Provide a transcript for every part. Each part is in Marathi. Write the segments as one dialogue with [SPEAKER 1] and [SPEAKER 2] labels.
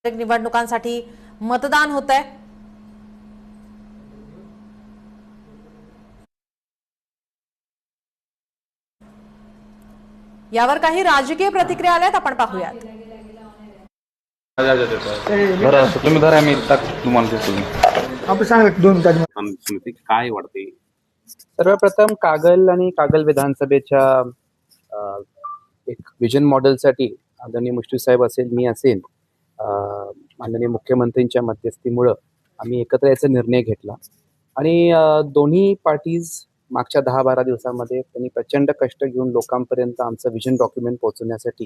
[SPEAKER 1] निवडणुकांसाठी मतदान होत आहे। यावर काही राजकीय प्रतिक्रिया आल्यात, आपण पाहूयात।
[SPEAKER 2] तुम्ही धरा, मी तुम्हाला
[SPEAKER 3] आपण सांगा दोन
[SPEAKER 2] काय वाटते?
[SPEAKER 4] सर्वप्रथम कागल आणि कागल विधानसभेच्या एक विजन मॉडेलसाठी आदरणीय मुश्रीफ साहेब असेल, मी असेल, माननीय मुख्यमंत्र्यांच्या मध्यस्थीमुळे आम्ही एकत्र याचा निर्णय घेतला आणि दोन्ही पार्टीज मागच्या 10-12 दिवसांमध्ये त्यांनी प्रचंड कष्ट घेऊन लोकांपर्यंत आमचं विजन डॉक्युमेंट पोहोचवण्यासाठी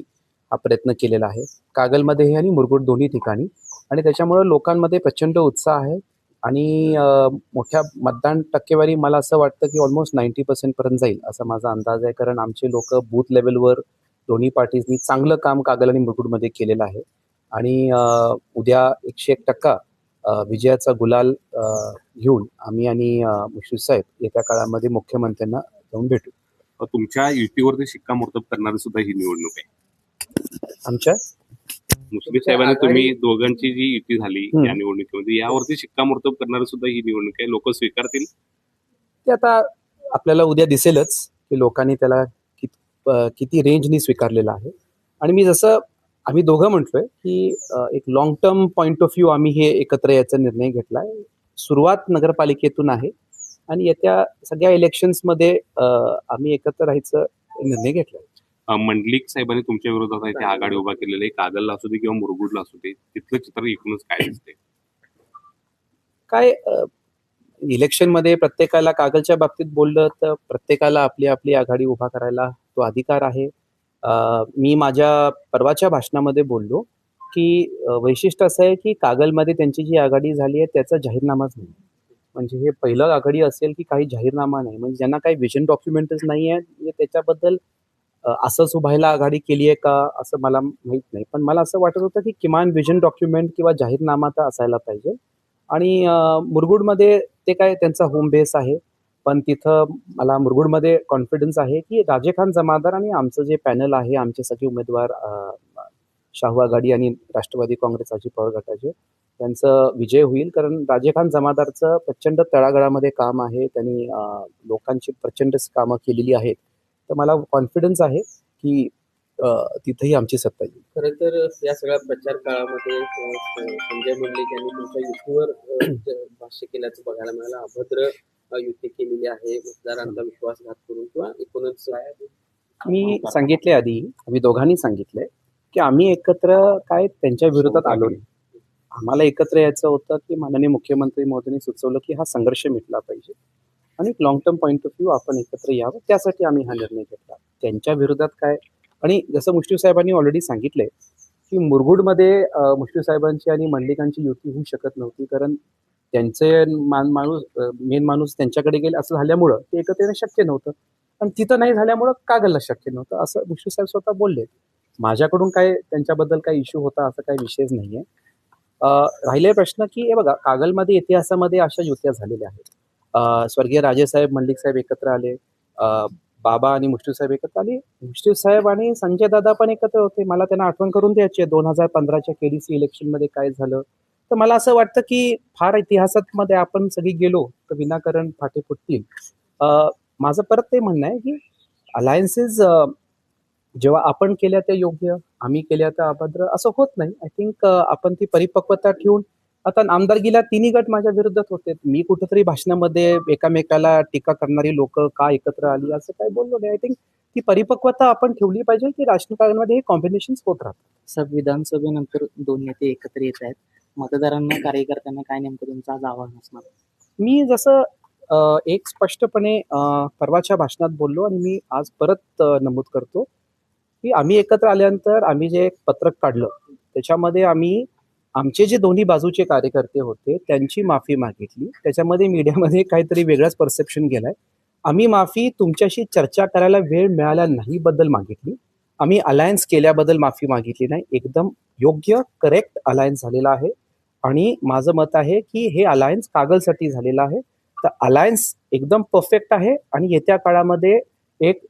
[SPEAKER 4] हा प्रयत्न केलेला आहे, कागलमध्ये आणि मुरगुड दोन्ही ठिकाणी। आणि त्याच्यामुळे लोकांमध्ये प्रचंड उत्साह आहे आणि मोठ्या मतदान टक्केवारी मला असं वाटतं की ऑलमोस्ट 90% पर्यंत जाईल असा माझा अंदाज आहे, कारण आमचे लोक बूथ लेवलवर दोन्ही पार्टीजनी चांगलं काम कागल आणि मुरगुडमध्ये केलेलं आहे आणि उद्या 101% विजयाचा गुलाल घेऊन आम्ही आणि मुश्रीफ साहेब येत्या काळामध्ये मुख्यमंत्र्यांना जाऊन भेटू।
[SPEAKER 2] तुमच्या युतीवरती शिक्कामोर्तब करणारी सुद्धा ही निवडणूक आहे।
[SPEAKER 4] आमच्या
[SPEAKER 2] मुश्रीफ साहेबांनी तुम्ही दोघांची जी युती झाली या निवडणुकीमध्ये, यावरती शिक्कामोर्तब करणारी सुद्धा ही निवडणूक आहे, लोक स्वीकारतील
[SPEAKER 4] ते आता आपल्याला उद्या दिसेलच की लोकांनी त्याला किती रेंजनी स्वीकारलेला आहे। आणि मी जसं आम्ही दोघं म्हटलोय की एक long term point of view आम्ही हे एकत्र याचा निर्णय घेतलाय। सुरुवात नगरपालिकेतून आहे आणि येत्या सगळ्या इलेक्शन्समध्ये आम्ही एकत्र राहायचा निर्णय घेतलाय।
[SPEAKER 2] मंडलिक साहेबांनी तुमच्या विरोधात इथे आघाडी उभा केलेली आहे, कागलला असू दे किंवा मुरगुडला असू दे, तिथलं चित्र एकूणच काय दिसते?
[SPEAKER 4] काय इलेक्शनमध्ये प्रत्येकाला, कागलच्या बाबतीत बोललं तर प्रत्येकाला आपली आपली आघाडी उभा करायला तो अधिकार आहे। मी माझ्या परवाच्या भाषणामध्ये बोललो की वैशिष्ट्य असं आहे की कागलमध्ये त्यांची जी आघाडी झाली आहे त्याचा जाहीरनामाच नाही, म्हणजे हे पहिलं आघाडी असेल की काही जाहीरनामा नाही, म्हणजे ज्यांना काही विजन डॉक्युमेंटच नाही आहे, म्हणजे त्याच्याबद्दल असंच उभायला आघाडी केली आहे का असं मला माहीत नाही। पण मला असं वाटत होतं की किमान विजन डॉक्युमेंट किंवा जाहीरनामा तर असायला पाहिजे। आणि मुरगुडमध्ये ते काय त्यांचा होम बेस आहे, पण तिथं मला मुरगुडमध्ये कॉन्फिडन्स आहे की राजे खान जमादार आणि आमचं जे पॅनल आहे, आमचे सगळे उमेदवार शाहू आघाडी आणि राष्ट्रवादी काँग्रेस अजित पवार गटाचे, त्यांचं विजय होईल, कारण राजे खान जमादारचं प्रचंड तळागाळामध्ये काम आहे, त्यांनी लोकांची प्रचंड कामं केलेली आहेत। तर मला कॉन्फिडन्स आहे की तिथेही आमची सत्ता येईल।
[SPEAKER 5] खरं तर या सगळ्या प्रचार काळामध्ये संजय मंडलिक यांनी तुमच्या युतीवर भाष्य केल्याचं बघायला मिळालं, अभद्र युती केलेली आहे, मतदारांचा विश्वासघात करून किंवा एकूणच।
[SPEAKER 4] मी सांगितले आधी, आम्ही दोघांनी सांगितलंय की आम्ही एकत्र काय त्यांच्या विरोधात आलो नाही, आम्हाला एकत्र यायचं होतं की माननीय मुख्यमंत्री महोदयांनी सुचवलं की हा संघर्ष मिटला पाहिजे आणि long term point of view आपण एकत्र यावं, त्यासाठी आम्ही हा निर्णय घेतला। त्यांच्या विरोधात काय, आणि जसं मुश्रीफ साहेबांनी ऑलरेडी सांगितलंय की मुरगुडमध्ये मुश्रीफ साहेबांची आणि मंडलिकांची युती होऊ शकत नव्हती, कारण त्यांचे मेन माणूस त्यांच्याकडे गेले असं झाल्यामुळं ते एकत्र येणं शक्य नव्हतं, आणि तिथं नाही झाल्यामुळं कागलला शक्य नव्हतं असं मुश्रीफ साहेब स्वतः बोलले। माझ्याकडून काय त्यांच्याबद्दल काही इश्यू होता असं काही विषयच नाहीये। राहिले प्रश्न की हे बघा, कागलमध्ये इतिहासामध्ये अशा युत्या झालेल्या आहेत, स्वर्गीय राजेसाहेब मंडलिक साहेब एकत्र आले, बाबा आणि मुश्रीफ साहेब एकत्र आले, मुश्रीफ साहेब आणि संजय दादा पण एकत्र होते। मला त्यांना आठवण करून द्यायची 2015च्या केडीसी इलेक्शनमध्ये काय झालं, तर मला असं वाटतं की फार इतिहासात मध्ये आपण सगळी गेलो तर विनाकारण फाटे फुटतील। माझं परत ते म्हणणं आहे की अलायन्सेस जेव्हा आपण केल्या त्या योग्य, आम्ही केल्या त्या अभद्र, असं होत नाही। आय थिंक आपण ती परिपक्वता ठेवून, आता आमदारकीला तिन्ही गट माझ्या विरोधात होते, मी कुठेतरी भाषणामध्ये एकामेकाला टीका करणारी लोक का एकत्र आली असं काय बोललो नाही। आय थिंक ती परिपक्वता आपण ठेवली पाहिजे की राजकारणामध्ये हे कॉम्बिनेशन होत राहतात।
[SPEAKER 5] सब विधानसभेनंतर दोन नेते एकत्र येत आहेत, मतदारांना, कार्यकर्त्यांना काय नेमकं तुमचं आज आव्हान असणार?
[SPEAKER 4] मी जसं एक स्पष्टपणे परवाच्या भाषणात बोललो आणि मी आज परत नमूद करतो की आम्ही एकत्र आल्यानंतर आम्ही जे एक पत्रक काढलं त्याच्यामध्ये आम्ही आमचे जे दोन्ही बाजूचे कार्यकर्ते होते त्यांची माफी मागितली। त्याच्यामध्ये मीडियामध्ये काहीतरी वेगळाच परसेप्शन गेलाय। आम्ही माफी तुमच्याशी चर्चा करायला वेळ मिळाला नाही बद्दल मागितली, आम्ही अलायन्स केल्याबद्दल माफी मागितली नाही। एकदम योग्य, करेक्ट अलायन्स झालेला आहे आणि माझं मत आहे की हे अलायन्स कागलसाठी झालेलं आहे, तर अलायन्स एकदम परफेक्ट आहे आणि येत्या काळामध्ये एक